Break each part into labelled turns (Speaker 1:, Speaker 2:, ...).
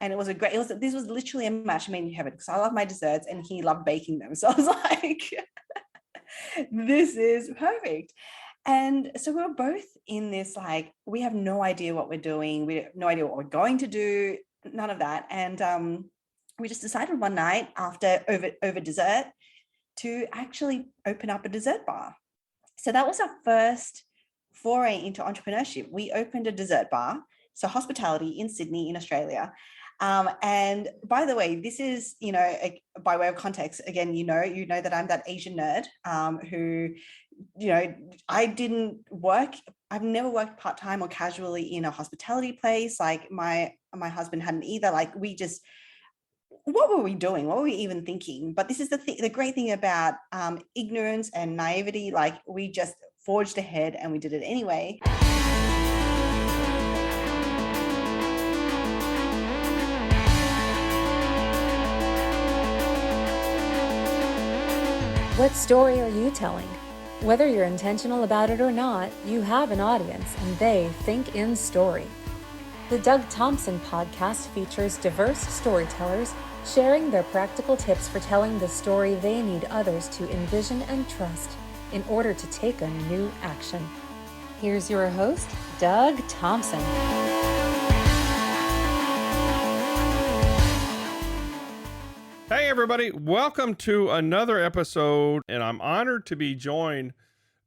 Speaker 1: And this was literally a match made in heaven because I love my desserts and he loved baking them. So I was like, this is perfect. And so we were both in this, like, we have no idea what we're doing. We have no idea what we're going to do, none of that. And we just decided one night after over dessert to actually open up a dessert bar. So that was our first foray into entrepreneurship. We opened a dessert bar, so hospitality in Sydney, in Australia. And by the way, this is, by way of context, again, you know that I'm that Asian nerd who, I've never worked part-time or casually in a hospitality place. Like my husband hadn't either. Like what were we doing? What were we even thinking? But this is the great thing about ignorance and naivety. Like we just forged ahead and we did it anyway.
Speaker 2: What story are you telling? Whether you're intentional about it or not, you have an audience and they think in story. The Doug Thompson podcast features diverse storytellers sharing their practical tips for telling the story they need others to envision and trust in order to take a new action. Here's your host, Doug Thompson.
Speaker 3: Hey everybody, welcome to another episode, and I'm honored to be joined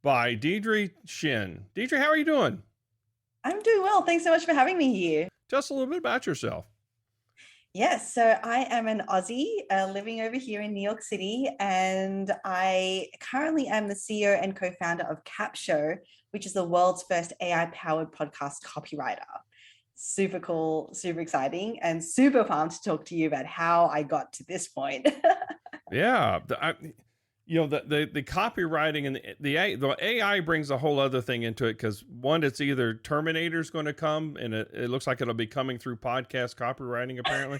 Speaker 3: by Deirdre Tshien. Deidre, how are you doing?
Speaker 1: I'm doing well. Thanks so much for having me here.
Speaker 3: Just a little bit about yourself.
Speaker 1: Yes, so I am an Aussie living over here in New York City, and I currently am the CEO and co-founder of CAPSHO, which is the world's first AI-powered podcast copywriter. Super cool, super exciting, and super fun to talk to you about how I got to this point.
Speaker 3: Yeah, the copywriting and the AI brings a whole other thing into it, because one, it's either Terminator's going to come, and it looks like it'll be coming through podcast copywriting apparently.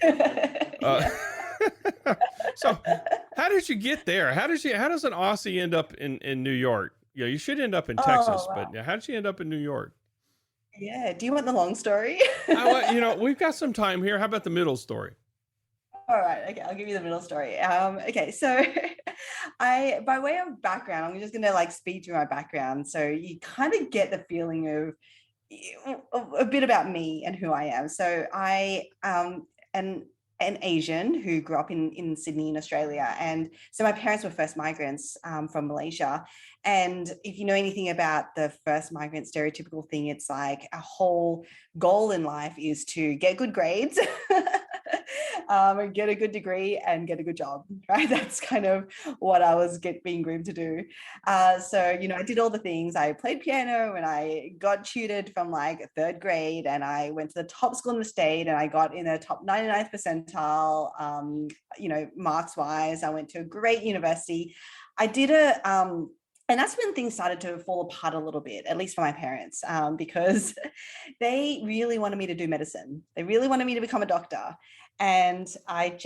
Speaker 3: So how did you get there? How does an Aussie end up in New York? Yeah, you should end up in Texas,
Speaker 1: wow.
Speaker 3: But how did you end up in New York?
Speaker 1: Yeah. Do you want the long story?
Speaker 3: We've got some time here. How about the middle story?
Speaker 1: All right. Okay. I'll give you the middle story. Okay. So by way of background, I'm just going to speed through my background. So you kind of get the feeling of a bit about me and who I am. So I am an Asian who grew up in Sydney in Australia. And so my parents were first migrants from Malaysia. And if you know anything about the first migrant stereotypical thing, it's like a whole goal in life is to get good grades, get a good degree and get a good job, right? That's kind of what I was being groomed to do. So, I did all the things. I played piano and I got tutored from third grade, and I went to the top school in the state and I got in the top 99th percentile, marks wise. I went to a great university. I did and that's when things started to fall apart a little bit, at least for my parents, because they really wanted me to do medicine. They really wanted me to become a doctor. And I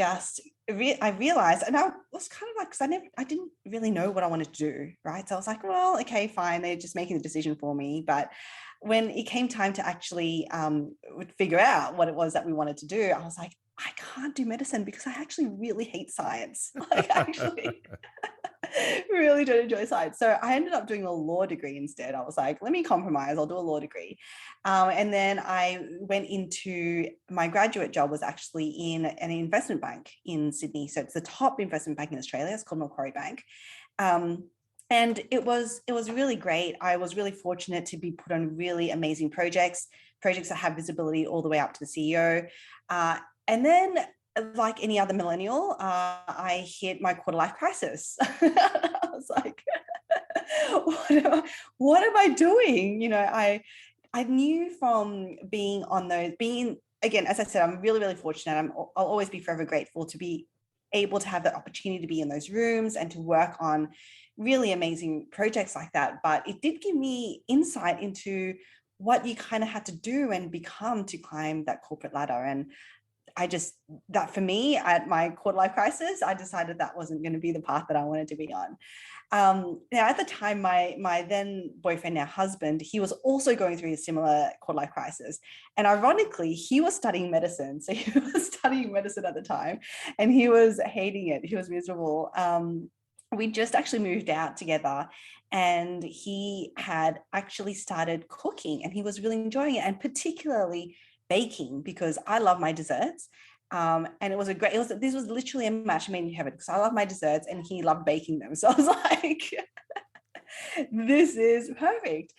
Speaker 1: realized, and I was kind of because I didn't really know what I wanted to do, right? So I was like, well, okay, fine. They're just making the decision for me. But when it came time to actually figure out what it was that we wanted to do, I was like, I can't do medicine because I actually really hate science. Really don't enjoy science. So I ended up doing a law degree instead. I was like, let me compromise. I'll do a law degree. And then I went into my graduate job was actually in an investment bank in Sydney. So it's the top investment bank in Australia. It's called Macquarie Bank. And it was really great. I was really fortunate to be put on really amazing projects that have visibility all the way up to the CEO. And then, like any other millennial, I hit my quarter life crisis. I was like, what am I doing? I knew from being again, as I said, I'm really, really fortunate. I'll always be forever grateful to be able to have the opportunity to be in those rooms and to work on really amazing projects like that. But it did give me insight into what you kind of had to do and become to climb that corporate ladder. And that for me at my quarter life crisis, I decided that wasn't going to be the path that I wanted to be on. Now at the time, my then boyfriend, now husband, he was also going through a similar quarter life crisis. And ironically, he was studying medicine. So he was studying medicine at the time and he was hating it. He was miserable. We just actually moved out together and he had actually started cooking and he was really enjoying it, and particularly baking, because I love my desserts. And this was literally a match made in heaven because I love my desserts and he loved baking them. So I was like, this is perfect.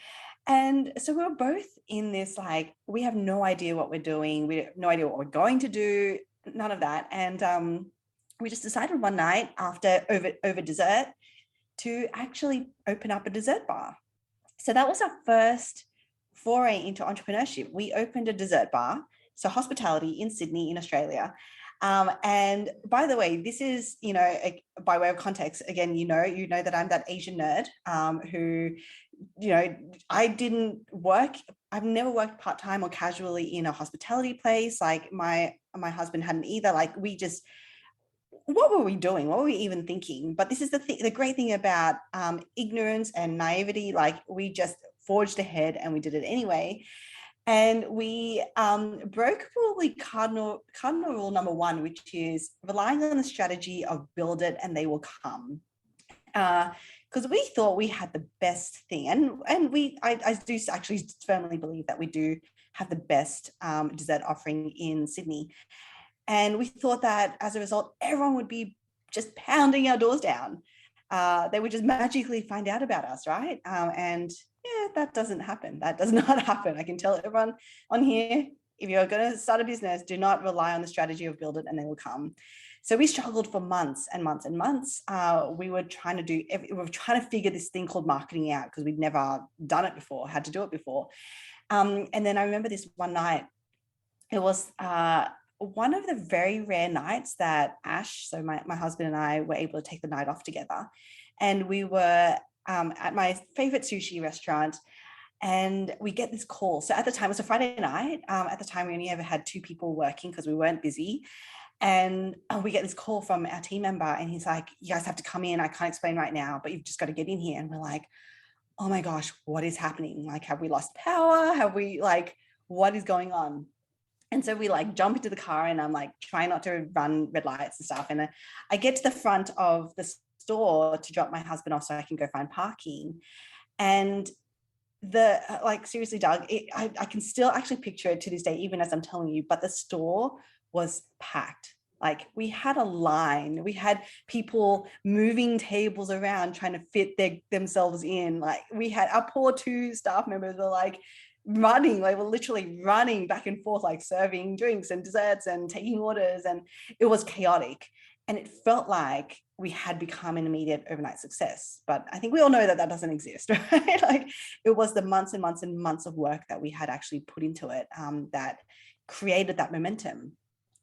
Speaker 1: And so we were both in this, like, we have no idea what we're doing. We have no idea what we're going to do, none of that. And we just decided one night after over dessert to actually open up a dessert bar. So that was our first foray into entrepreneurship. We opened a dessert bar, so hospitality in Sydney, in Australia. And by the way, this is, by way of context, again, you know that I'm that Asian nerd who, I've never worked part-time or casually in a hospitality place. Like my husband hadn't either. Like what were we doing? What were we even thinking? But this is the great thing about ignorance and naivety. Like we just forged ahead and we did it anyway. And we broke probably cardinal rule number one, which is relying on the strategy of build it and they will come. Because we thought we had the best thing. And I do actually firmly believe that we do have the best dessert offering in Sydney. And we thought that as a result, everyone would be just pounding our doors down. They would just magically find out about us, right? And yeah, that doesn't happen. That does not happen. I can tell everyone on here, if you're going to start a business, do not rely on the strategy of build it and they will come. So we struggled for months and months and months. We were trying to figure this thing called marketing out because we'd never done it before, had to do it before. And then I remember this one night, it was one of the very rare nights that Ash, so my husband and I, were able to take the night off together. And we were at my favorite sushi restaurant and we get this call. So at the time, it was a Friday night. At the time, we only ever had 2 people working because we weren't busy. And we get this call from our team member and he's like, you guys have to come in. I can't explain right now, but you've just got to get in here. And we're like, oh my gosh, what is happening? Like, have we lost power? What is going on? And so we jump into the car and I'm like trying not to run red lights and stuff. And I get to the front of the store to drop my husband off so I can go find parking. And seriously, Doug, I can still actually picture it to this day, even as I'm telling you, but the store was packed. Like we had a line, we had people moving tables around trying to fit themselves in. Like we had our poor 2 staff members were running, they were literally running back and forth, serving drinks and desserts and taking orders. And it was chaotic. And it felt like we had become an immediate overnight success. But I think we all know that that doesn't exist, right? It was the months and months and months of work that we had actually put into it that created that momentum.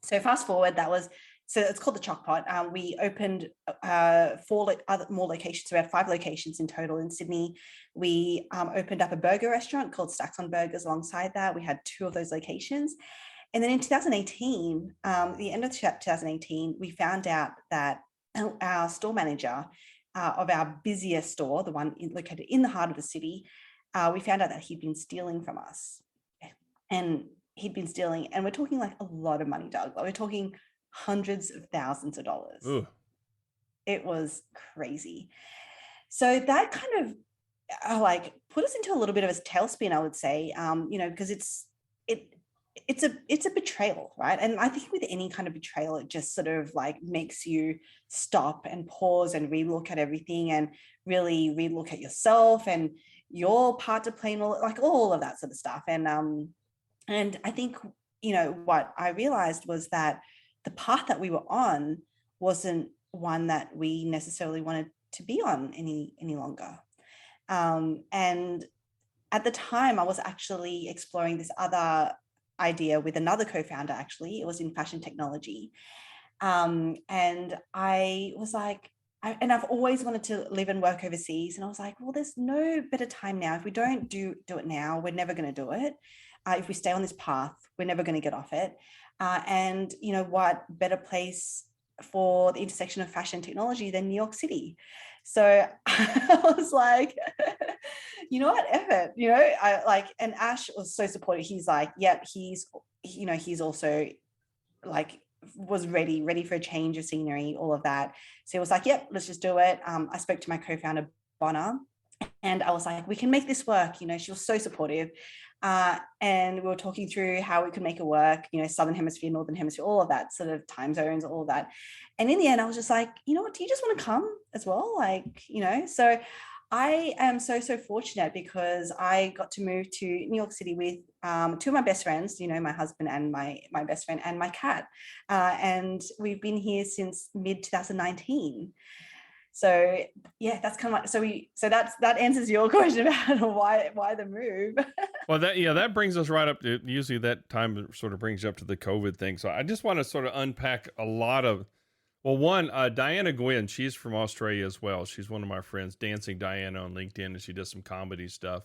Speaker 1: So fast forward, so it's called the Choc Pot. We opened 4 more locations. So we had 5 locations in total in Sydney. We opened up a burger restaurant called Stacks on Burgers alongside that. We had 2 of those locations. And then in 2018, the end of 2018, we found out that our store manager of our busiest store, the one located in the heart of the city, we found out that he'd been stealing from us. And he'd been stealing, and we're talking a lot of money, Doug. We're talking hundreds of thousands of dollars.
Speaker 3: Ooh.
Speaker 1: It was crazy. So that kind of put us into a little bit of a tailspin, I would say, because it's a betrayal, right? And I think with any kind of betrayal, it just sort of makes you stop and pause and relook at everything and really relook at yourself and your part to play and all of that sort of stuff. And I think, what I realized was that the path that we were on wasn't one that we necessarily wanted to be on any longer. And at the time, I was actually exploring this other idea with another co-founder, actually. It was in fashion technology. And I was and I've always wanted to live and work overseas. And I was like, well, there's no better time now. If we don't do it now, we're never going to do it. If we stay on this path, we're never going to get off it. And, what better place for the intersection of fashion and technology than New York City? So I was like, you know what, F it, and Ash was so supportive. He's like, yep, he's also like was ready for a change of scenery, all of that. So he was like, yep, let's just do it. I spoke to my co-founder, Bonner, and I was like, we can make this work. She was so supportive. And we were talking through how we could make it work, Southern Hemisphere, Northern Hemisphere, all of that sort of time zones, all of that. And in the end, I was just like, you know what, do you just want to come as well? So I am so fortunate because I got to move to New York City with two of my best friends, my husband and my best friend and my cat. And we've been here since mid 2019. So yeah, that's kind of like, so that answers your question about why the move.
Speaker 3: Well, that brings us right up to, usually that time sort of brings you up to the COVID thing. So I just want to sort of unpack a lot of, well, one, Diana Gwynn, she's from Australia as well. She's one of my friends, Dancing Diana on LinkedIn, and she does some comedy stuff.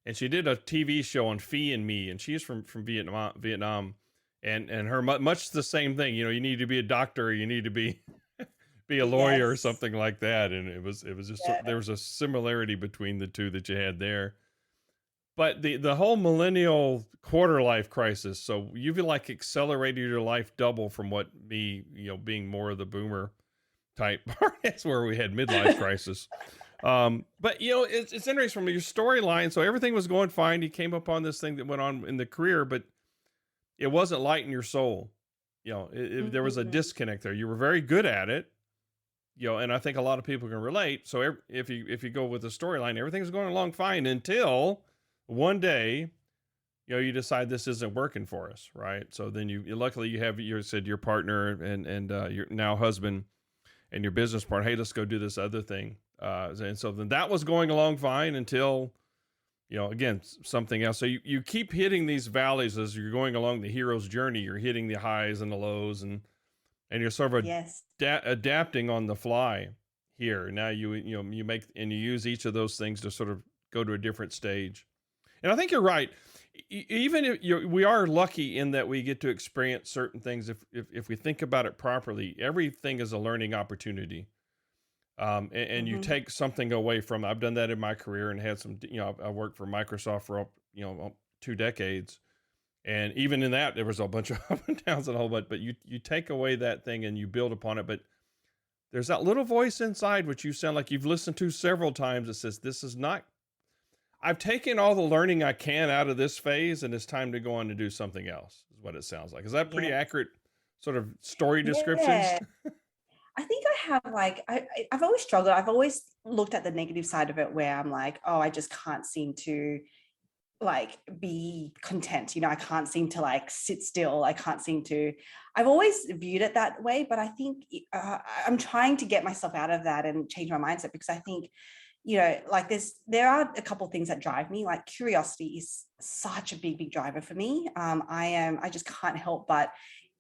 Speaker 3: And she did a TV show on Phi and Me, and she's from Vietnam, and her much the same thing. You need to be a doctor, or you need to be a lawyer or something like that. And it was just there was a similarity between the two that you had there. But the whole millennial quarter life crisis, so you've like accelerated your life double from what me, being more of the boomer type part. That's where we had midlife crisis. But it's interesting from your storyline. So everything was going fine. You came upon this thing that went on in the career, but it wasn't light in your soul. There was a disconnect there. You were very good at it. And I think a lot of people can relate. So if you go with the storyline, everything's going along fine until one day, you decide this isn't working for us, right? So then luckily you have your partner and your now husband and your business partner. Hey, let's go do this other thing. And so then that was going along fine until, again, something else. So you keep hitting these valleys as you're going along the hero's journey. You're hitting the highs and the lows, and you're sort of adapting on the fly here. Now you make and you use each of those things to sort of go to a different stage. And I think you're right. Even if we are lucky in that we get to experience certain things. If we think about it properly, everything is a learning opportunity. And you take something away from it. I've done that in my career and had some, I worked for Microsoft for, 2 decades. And even in that, there was a bunch of up and downs and a whole bunch, but you take away that thing and you build upon it. But there's that little voice inside, which you sound like you've listened to several times, that says, this is not, I've taken all the learning I can out of this phase and it's time to go on to do something else, is what it sounds like. Is that pretty accurate sort of story descriptions?
Speaker 1: Yeah. I think I have I've always struggled. I've always looked at the negative side of it where I'm like, oh, I just can't seem to be content. I can't seem to sit still. I've always viewed it that way, but I think I'm trying to get myself out of that and change my mindset, because I think, there are a couple of things that drive me. Like curiosity is such a big driver for me. I just can't help but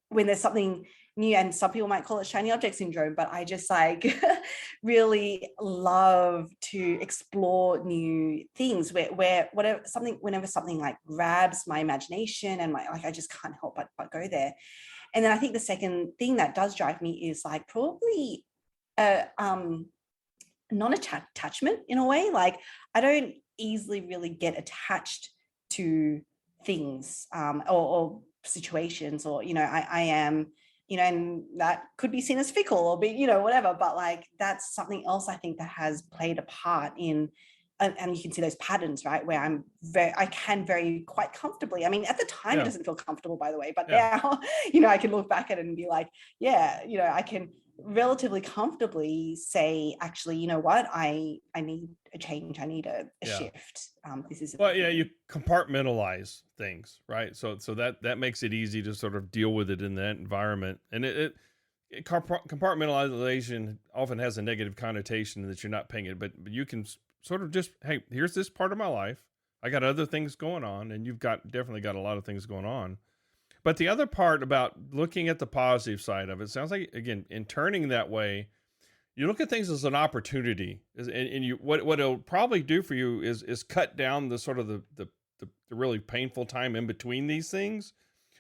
Speaker 1: when there's something new, and some people might call it shiny object syndrome, but I just really love to explore new things whenever something grabs my imagination and I just can't help but go there. And then I think the second thing that does drive me is probably non-attachment in a way. I don't easily really get attached to things or situations, or I am, and that could be seen as fickle or be whatever, but that's something else I think that has played a part in, and you can see those patterns, right, where I can very quite comfortably, I mean at the time it doesn't feel comfortable, by the way, but now I can look back at it and be like, I can relatively comfortably say, actually, you know what, I need a change, I need a shift. This is
Speaker 3: you compartmentalize things, right? So that makes it easy to sort of deal with it in that environment. And compartmentalization often has a negative connotation that you're not paying it, but you can sort of just, hey, here's this part of my life, I got other things going on, and you've definitely got a lot of things going on. But the other part about looking at the positive side of it sounds like, again, in turning that way, you look at things as an opportunity, and what it'll probably do for you is cut down the sort of the really painful time in between these things,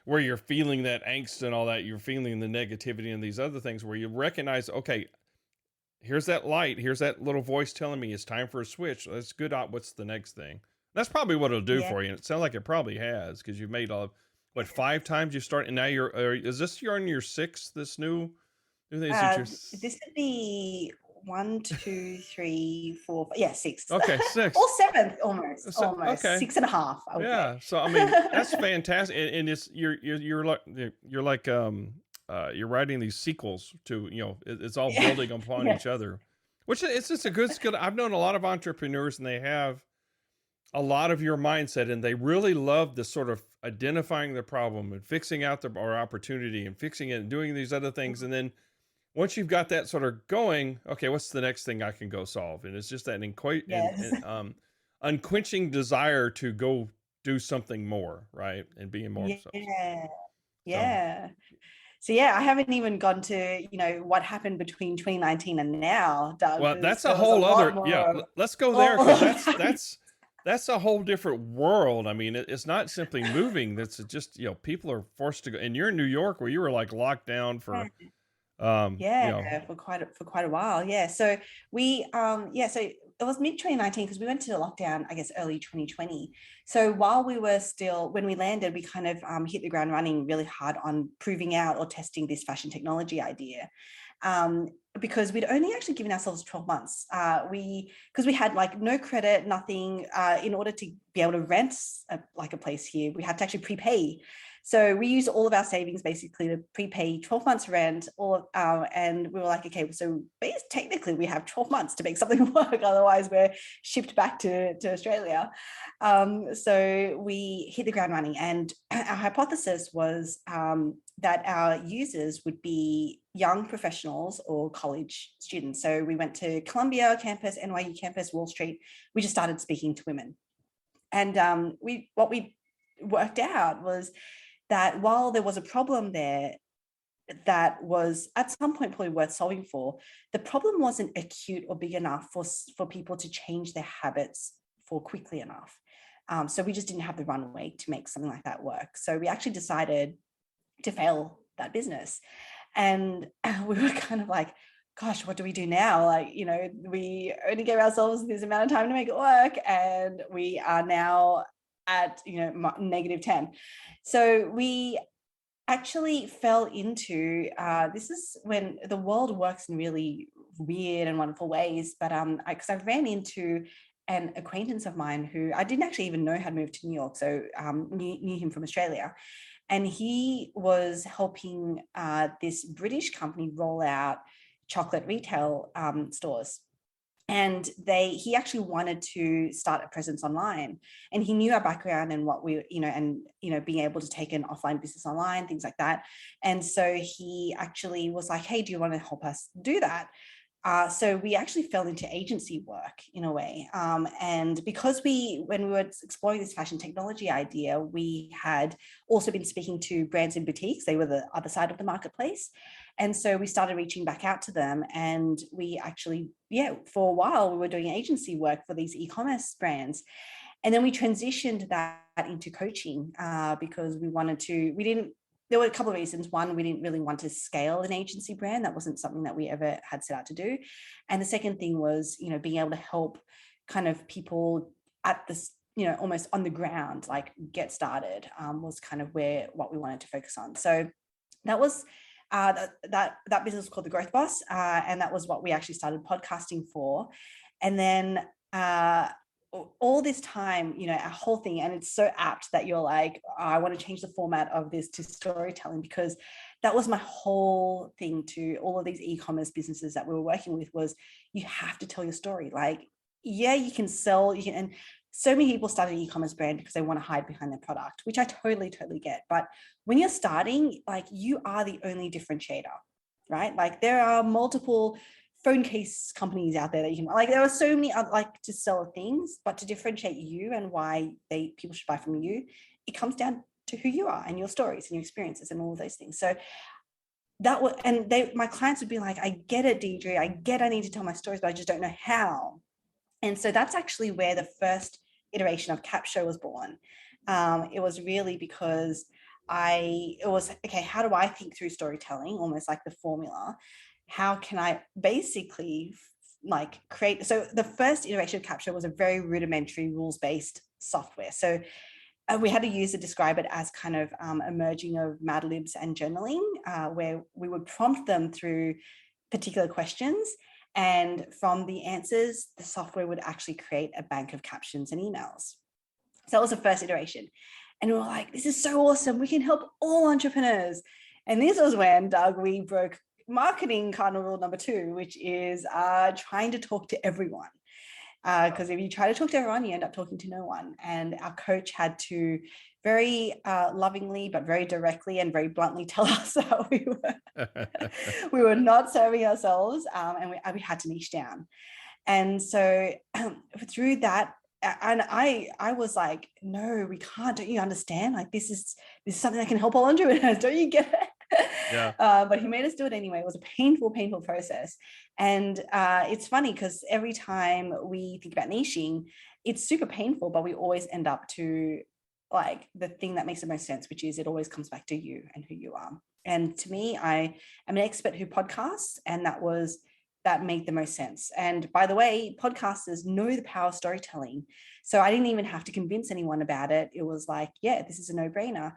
Speaker 3: where you're feeling that angst and all that, you're feeling the negativity and these other things where you recognize, okay, here's that light, here's that little voice telling me it's time for a switch. That's good. What's the next thing? That's probably what it'll do
Speaker 1: Yeah.
Speaker 3: for you. And it sounds like it probably has, because you've made what, 5 times you start, and now is this you're on your 6th, this new things that you're
Speaker 1: This would be 1, 2, 3, 4, yeah, 6.
Speaker 3: okay, 6.
Speaker 1: Or 7th, almost.
Speaker 3: So, okay.
Speaker 1: 6.5, I would say.
Speaker 3: Yeah. So, I mean, that's fantastic. And it's, you're like, you're writing these sequels to, it's all building upon each other, which it's just a good skill. I've known a lot of entrepreneurs, and they have a lot of your mindset, and they really love the sort of identifying the problem and fixing out our opportunity and fixing it and doing these other things. And then once you've got that sort of going, okay, what's the next thing I can go solve? And it's just that unquenching desire to go do something more, right? And being more.
Speaker 1: Yeah. So yeah, I haven't even gone to, what happened between 2019 and now, Doug.
Speaker 3: Well, that's a whole other, let's go there, because that's a whole different world. I mean, it's not simply moving. That's just, people are forced to go. And you're in New York, where you were like locked down for,
Speaker 1: for quite a while. Yeah. So we, so it was mid 2019, because we went to lockdown, I guess, early 2020. So while we were when we landed, we kind of hit the ground running really hard on proving out or testing this fashion technology idea. Because we'd only actually given ourselves 12 months. Because we had like no credit, nothing. In order to be able to rent a place here, we had to actually prepay. So we used all of our savings basically to prepay 12 months rent, and we were like, okay, so technically we have 12 months to make something work. Otherwise we're shipped back to Australia. So we hit the ground running, and our hypothesis was that our users would be young professionals or college students. So we went to Columbia campus, NYU campus, Wall Street. We just started speaking to women. And what we worked out was that while there was a problem there that was at some point probably worth solving for, the problem wasn't acute or big enough for people to change their habits for quickly enough. So we just didn't have the runway to make something like that work. So we actually decided to fail that business. And we were kind of like, gosh, what do we do now? Like, we only gave ourselves this amount of time to make it work, and we are now at -10. So we actually fell into this is when the world works in really weird and wonderful ways. But because I ran into an acquaintance of mine who I didn't actually even know had moved to New York, so knew him from Australia, and he was helping this British company roll out chocolate retail stores. And he actually wanted to start a presence online, and he knew our background and what we, being able to take an offline business online, things like that. And so he actually was like, hey, do you want to help us do that? So we actually fell into agency work in a way. And because when we were exploring this fashion technology idea, we had also been speaking to brands and boutiques. They were the other side of the marketplace. And so we started reaching back out to them, and we actually, for a while we were doing agency work for these e-commerce brands. And then we transitioned that into coaching because there were a couple of reasons. One, we didn't really want to scale an agency brand. That wasn't something that we ever had set out to do. And the second thing was, being able to help kind of people at this, almost on the ground, like get started, was kind of what we wanted to focus on. So that was that business was called The Growth Boss. And that was what we actually started podcasting for. And then all this time, our whole thing, and it's so apt that you're like, I want to change the format of this to storytelling, because that was my whole thing to all of these e-commerce businesses that we were working with, was you have to tell your story. Like, you can sell, and so many people start an e-commerce brand because they want to hide behind their product, which I totally get. But when you're starting, like, you are the only differentiator, right? Like, there are multiple phone case companies out there that you can, like, there are so many like to sell things, but to differentiate you and why people should buy from you, it comes down to who you are and your stories and your experiences and all of those things. So that was, and my clients would be like, I get it, Deidre, I need to tell my stories, but I just don't know how. And so that's actually where the first iteration of CAPSHO was born. It was really because it was, okay, how do I think through storytelling? Almost like the formula. How can I basically like create? So the first iteration of CAPSHO was a very rudimentary rules-based software. So we had to use to describe it as kind of a merging of Mad Libs and journaling, where we would prompt them through particular questions. And from the answers, the software would actually create a bank of captions and emails. So that was the first iteration. And we were like, this is so awesome. We can help all entrepreneurs. And this was when, Doug, we broke marketing cardinal rule number 2, which is trying to talk to everyone. Because if you try to talk to everyone, you end up talking to no one. And our coach had to very lovingly, but very directly and very bluntly tell us that we were not serving ourselves, and we had to niche down. And so through that, and I was like, no, we can't. Don't you understand? Like this is something that can help all entrepreneurs. Don't you get it?
Speaker 3: Yeah.
Speaker 1: But he made us do it anyway. It was a painful process. And it's funny because every time we think about niching, it's super painful, but we always end up to like the thing that makes the most sense, which is it always comes back to you and who you are. And to me, I am an expert who podcasts, and that made the most sense. And by the way, podcasters know the power of storytelling. So I didn't even have to convince anyone about it. It was like, yeah, this is a no-brainer.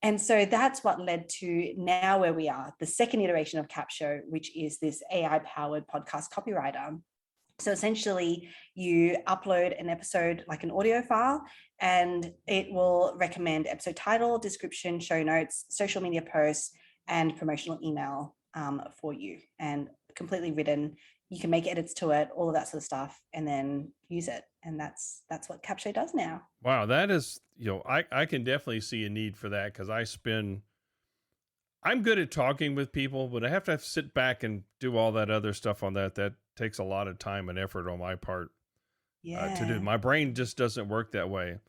Speaker 1: And so that's what led to now where we are, the second iteration of CAPSHO, which is this AI-powered podcast copywriter. So essentially, you upload an episode like an audio file, and it will recommend episode title, description, show notes, social media posts, and promotional email for you, and completely written. You can make edits to it, all of that sort of stuff, and then use it. And that's what CAPSHO does now.
Speaker 3: Wow, that is, I can definitely see a need for that, because I'm good at talking with people, but I have to sit back and do all that other stuff on that. That takes a lot of time and effort on my part to do. My brain just doesn't work that way.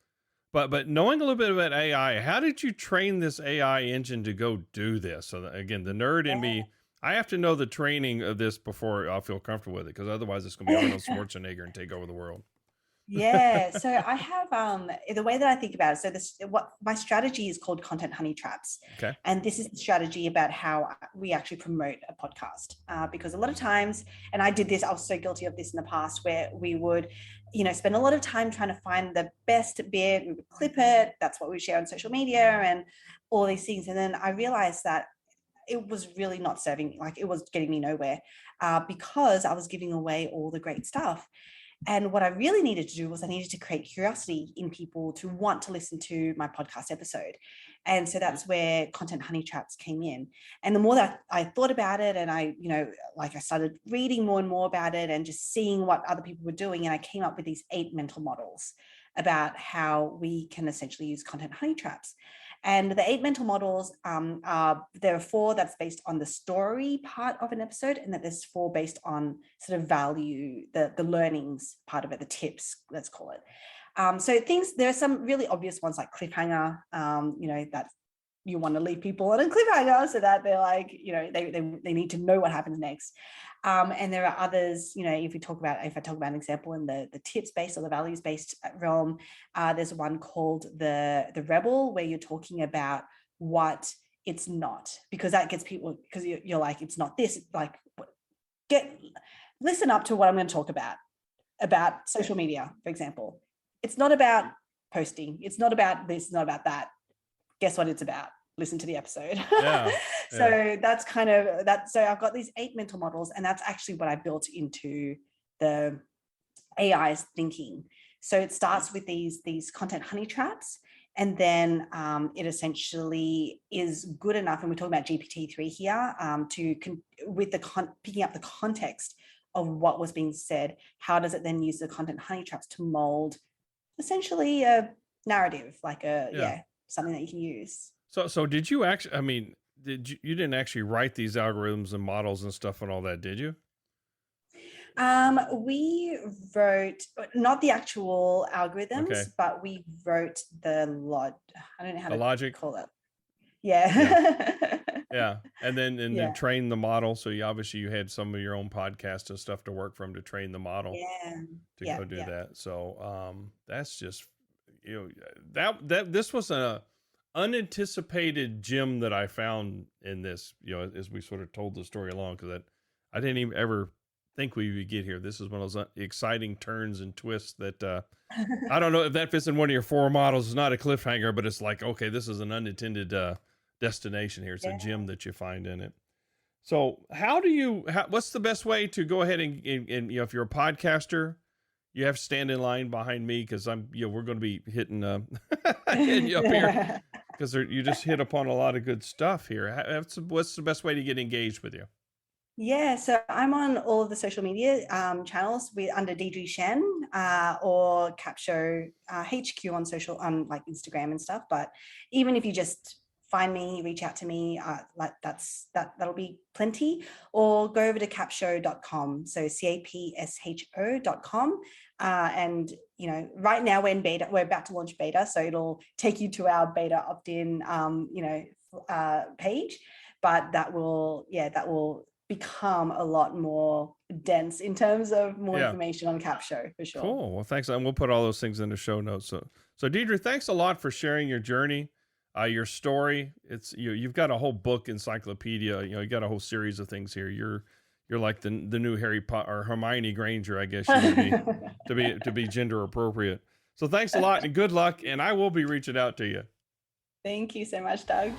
Speaker 3: But knowing a little bit about AI, how did you train this AI engine to go do this? So again, the nerd in me, I have to know the training of this before I'll feel comfortable with it, because otherwise it's going to be Arnold Schwarzenegger and take over the world.
Speaker 1: Yeah. So I have the way that I think about it. So what my strategy is called content honey traps.
Speaker 3: Okay.
Speaker 1: And this is the strategy about how we actually promote a podcast. Because a lot of times, and I was so guilty of this in the past, where we would, spend a lot of time trying to find the best bit. We would clip it. That's what we share on social media and all these things. And then I realized that it was really not serving, like it was getting me nowhere, because I was giving away all the great stuff. And what I really needed to do was I needed to create curiosity in people to want to listen to my podcast episode. And so that's where content honey traps came in. And the more that I thought about it, and I started reading more and more about it and just seeing what other people were doing, and I came up with these 8 mental models about how we can essentially use content honey traps. And the 8 mental models, there are 4 that's based on the story part of an episode, and that there's 4 based on sort of value, the learnings part of it, the tips, let's call it. So there are some really obvious ones like cliffhanger, that you want to leave people on a cliffhanger so that they're like, they need to know what happens next. And there are others, if I talk about an example in the tips based or the values based realm, there's one called the rebel, where you're talking about what it's not, because that gets people, because you're like, it's not this, like listen up to what I'm going to talk about social media, for example. It's not about posting. It's not about this, not about that. Guess what it's about? Listen to the episode.
Speaker 3: Yeah.
Speaker 1: So that's kind of that. So I've got these 8 mental models, and that's actually what I built into the AI's thinking. So it starts with these content honey traps, and then it essentially is good enough. And we're talking about GPT-3 here, picking up the context of what was being said. How does it then use the content honey traps to mold essentially a narrative, like something that you can use.
Speaker 3: So did you actually, you didn't actually write these algorithms and models and stuff and all that, did you?
Speaker 1: We wrote not the actual algorithms, but we wrote I don't know how to
Speaker 3: logic,
Speaker 1: call it. Yeah.
Speaker 3: Yeah. And then train the model. So you had some of your own podcast and stuff to work from to train the model to go do that. So that's just, this was unanticipated gem that I found in this, as we sort of told the story along, because I didn't even ever think we would get here. This is one of those exciting turns and twists that I don't know if that fits in one of your 4 models. It's not a cliffhanger, but it's like, okay, this is an unintended destination here. It's a gem that you find in it. So what's the best way to go ahead and if you're a podcaster, you have to stand in line behind me, because we're going to be hitting you up here, because you just hit upon a lot of good stuff here. What's the best way to get engaged with you?
Speaker 1: Yeah, so I'm on all of the social media channels under Deirdre Tshien or CAPSHO HQ on social, on like Instagram and stuff. But even if you just find me, reach out to me, that'll be plenty. Or go over to capsho.com, so CAPSHO.com. And right now we're in beta. We're about to launch beta, so it'll take you to our beta opt-in page. But that will become a lot more dense in terms of more information on CAPSHO, for sure.
Speaker 3: Cool. Well, thanks. And we'll put all those things in the show notes. So Deidre, thanks a lot for sharing your journey, your story. It's you've got a whole book encyclopedia. You got a whole series of things here. You're like the new Harry Potter or Hermione Granger, I guess you would be to be gender appropriate. So thanks a lot and good luck. And I will be reaching out to you.
Speaker 1: Thank you so much, Doug.